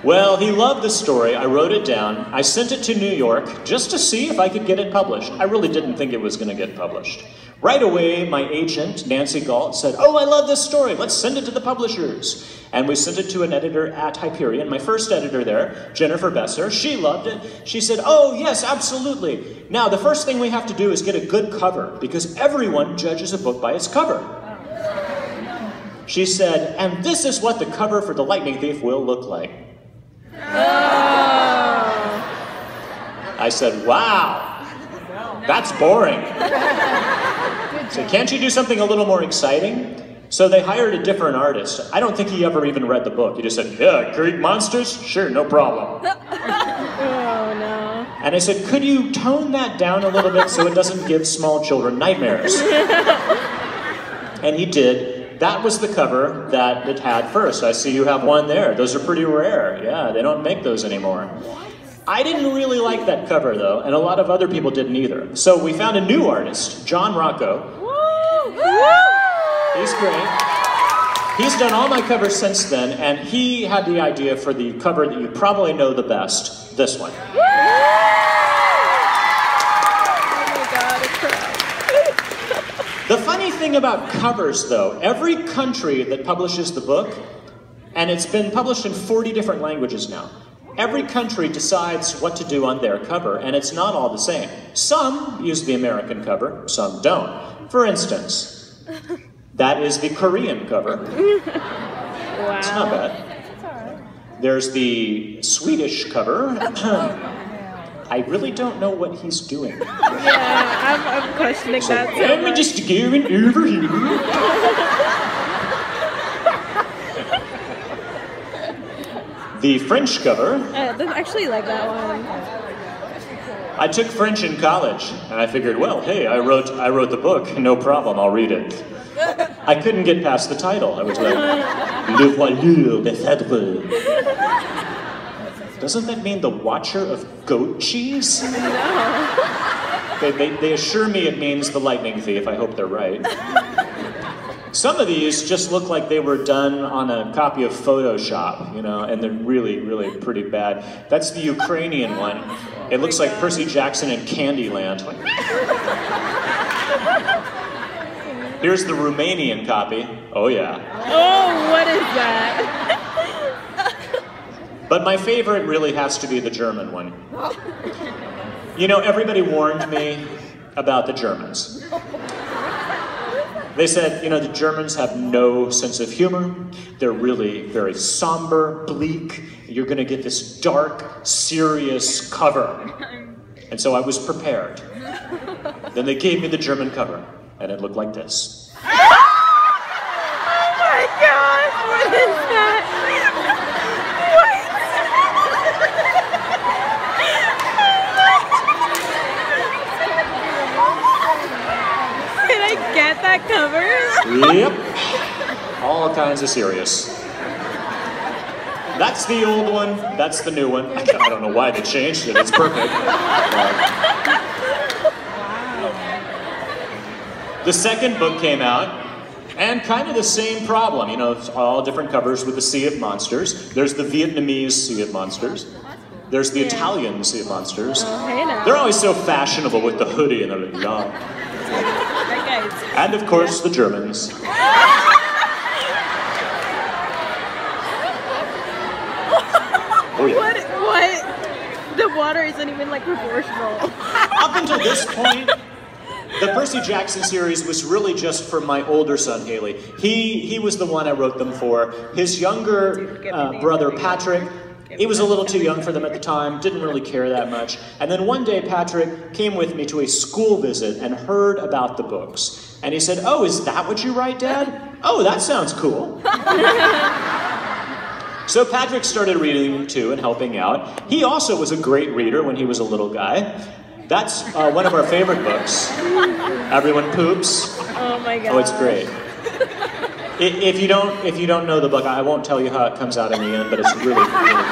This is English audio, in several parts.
Well, he loved the story. I wrote it down. I sent it to New York just to see if I could get it published. I really didn't think it was going to get published. Right away, my agent, Nancy Galt, said, "Oh, I love this story. Let's send it to the publishers." And we sent it to an editor at Hyperion, my first editor there, Jennifer Besser. She loved it. She said, "Oh, yes, absolutely. Now, the first thing we have to do is get a good cover, because everyone judges a book by its cover." She said, "And this is what the cover for The Lightning Thief will look like." I said, "Wow, that's boring." So can't you do something a little more exciting? So they hired a different artist. I don't think he ever even read the book. He just said, "Yeah, Greek monsters? Sure, no problem." Oh, no. And I said, "Could you tone that down a little bit so it doesn't give small children nightmares?" And he did. That was the cover that it had first. I see you have one there. Those are pretty rare. Yeah, they don't make those anymore. I didn't really like that cover, though, and a lot of other people didn't either. So we found a new artist, John Rocco. He's great. He's done all my covers since then, and he had the idea for the cover that you probably know the best, this one. The funny thing about covers, though, every country that publishes the book, and it's been published in 40 different languages now, every country decides what to do on their cover, and it's not all the same. Some use the American cover, some don't. For instance, that is the Korean cover. Wow. It's not bad. There's the Swedish cover. I really don't know what he's doing. Yeah, I'm questioning So that so let me much. just give it over here. The French cover. I actually like that one. I took French in college, and I figured, well, hey, I wrote the book, no problem, I'll read it. I couldn't get past the title. I was like, Le Voyeur de Fèdre. Doesn't that mean the watcher of goat cheese? No. They assure me it means the lightning thief. I hope they're right. Some of these just look like they were done on a copy of Photoshop, you know, and they're really, really pretty bad. That's the Ukrainian one. It looks like Percy Jackson in Candyland. Here's the Romanian copy. Oh, yeah. Oh, what is that? But my favorite really has to be the German one. You know, everybody warned me about the Germans. They said, you know, the Germans have no sense of humor. They're really very somber, bleak. You're going to get this dark, serious cover. And so I was prepared. Then they gave me the German cover, and it looked like this. Oh my God! What is that? Can I get that cover? Yep. All kinds of serious. That's the old one. That's the new one. I don't know why they changed it. It's perfect. The second book came out, and kind of the same problem. You know, it's all different covers with the Sea of Monsters. There's the Vietnamese Sea of Monsters. There's the Italian Sea of Monsters. Oh, hey now. They're always so fashionable with the hoodie and everything. That guy's... And of course, the Germans. Oh, yeah. What? The water isn't even like proportional. Up until this point, the Percy Jackson series was really just for my older son, Haley. He was the one I wrote them for. His younger brother, Patrick, he was a little too young for them at the time, didn't really care that much. And then one day, Patrick came with me to a school visit and heard about the books. And he said, "Oh, is that what you write, Dad? Oh, that sounds cool." So Patrick started reading them too and helping out. He also was a great reader when he was a little guy. That's one of our favorite books. Everyone Poops. Oh my God. Oh, it's great. If you don't know the book, I won't tell you how it comes out in the end, but it's really, really good.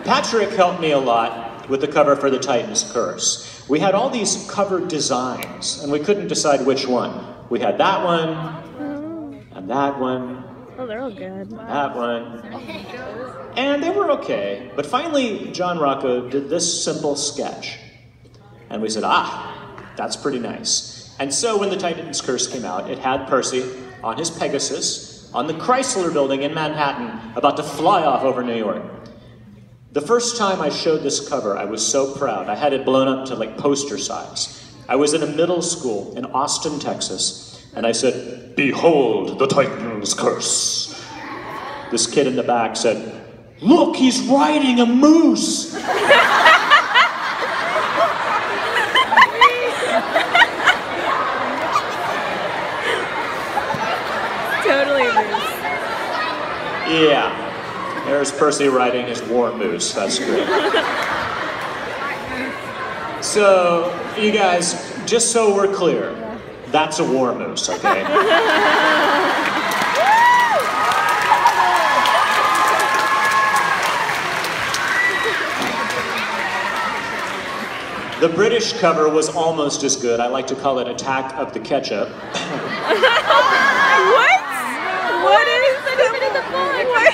Patrick helped me a lot with the cover for The Titan's Curse. We had all these cover designs, and we couldn't decide which one. We had that one, and that one, Oh, they're all good. That one. And they were okay. But finally, John Rocco did this simple sketch. And we said, that's pretty nice. And so when the Titan's Curse came out, it had Percy on his Pegasus on the Chrysler Building in Manhattan, about to fly off over New York. The first time I showed this cover, I was so proud. I had it blown up to like poster size. I was in a middle school in Austin, Texas, and I said, "Behold the Titan's Curse." This kid in the back said, "Look, he's riding a moose." Totally a moose. Yeah. There's Percy riding his war moose. That's great. So, you guys, just so we're clear, that's a war moose, okay? The British cover was almost as good. I like to call it Attack of the Ketchup. What? What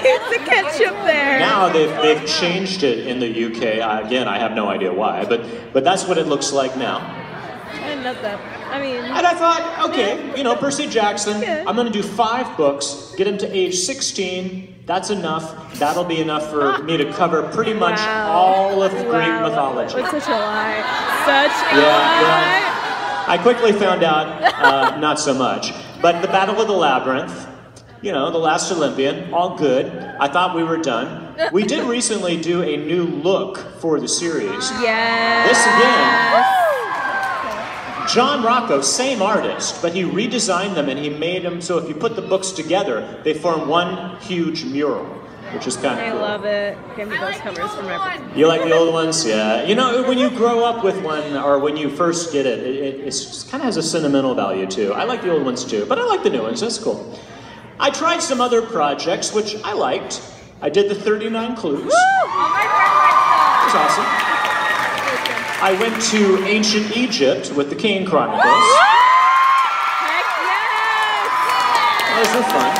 is the ketchup there? Now they've changed it in the UK. Again, I have no idea why, but that's what it looks like now. I didn't know that. I mean... And I thought, okay, you know, Percy Jackson, good. I'm going to do 5 books, get him to age 16. That's enough. That'll be enough for me to cover pretty much all of Greek mythology. It's such a lie. Such a lie. Yeah. I quickly found out, not so much. But the Battle of the Labyrinth, you know, The Last Olympian, all good. I thought we were done. We did recently do a new look for the series. Yes. This again, John Rocco, same artist, but he redesigned them and he made them so if you put the books together, they form one huge mural, which is kind of cool. I love it. Give me those covers from everything. You like the old ones? Yeah. You know, when you grow up with one, or when you first get it, it kind of has a sentimental value too. I like the old ones too, but I like the new ones. That's cool. I tried some other projects, which I liked. I did the 39 Clues. Woo! It was awesome. I went to ancient Egypt with the Kane Chronicles. Heck yes! Those were fun.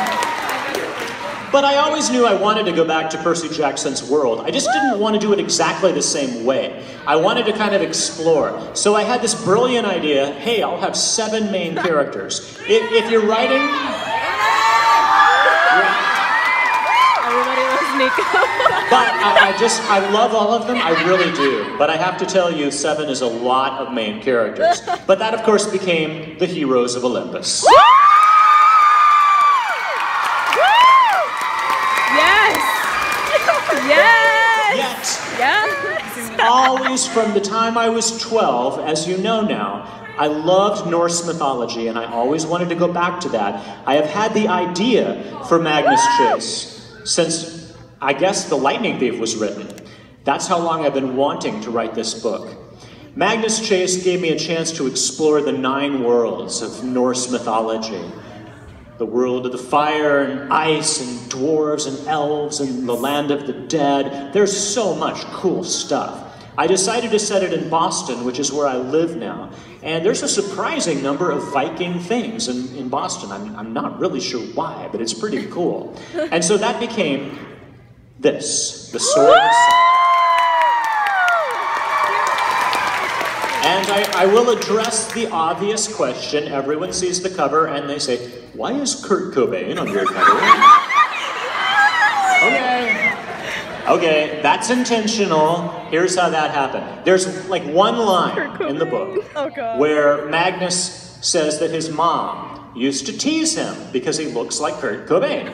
But I always knew I wanted to go back to Percy Jackson's world. I just didn't want to do it exactly the same way. I wanted to kind of explore. So I had this brilliant idea, hey, I'll have 7 main characters. If you're writing... Everybody loves Nico. But I love all of them, I really do. But I have to tell you, 7 is a lot of main characters. But that, of course, became the Heroes of Olympus. Yes! Yes! Yet, Yes! always from the time I was 12, as you know now, I loved Norse mythology, and I always wanted to go back to that. I have had the idea for Magnus Chase since, I guess, The Lightning Thief was written. That's how long I've been wanting to write this book. Magnus Chase gave me a chance to explore the 9 worlds of Norse mythology. The world of the fire and ice and dwarves and elves and the land of the dead. There's so much cool stuff. I decided to set it in Boston, which is where I live now. And there's a surprising number of Viking things in Boston. I'm not really sure why, but it's pretty cool. And so that became this, the Sword of Sun. And I will address the obvious question. Everyone sees the cover and they say, why is Kurt Cobain on your cover? Okay, that's intentional. Here's how that happened. There's like one line in the book where Magnus says that his mom used to tease him because he looks like Kurt Cobain.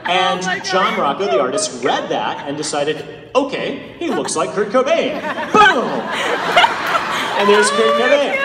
And John Rocco, the artist, read that and decided, okay, he looks like Kurt Cobain. Boom! And there's Kurt Cobain.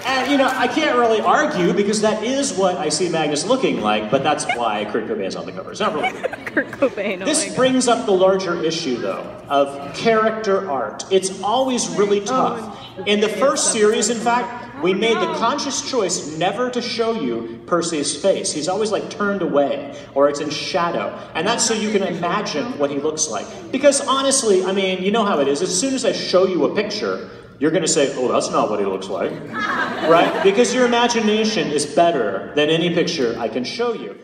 And, you know, I can't really argue because that is what I see Magnus looking like, but that's why Kurt Cobain's on the cover. It's not really Kurt Cobain. This brings up the larger issue, though, of character art. It's always really tough. In the first series, in fact, we made the conscious choice never to show you Percy's face. He's always, like, turned away, or it's in shadow. And that's so you can imagine what he looks like. Because, honestly, I mean, you know how it is. As soon as I show you a picture, you're going to say, oh, that's not what he looks like, right? Because your imagination is better than any picture I can show you.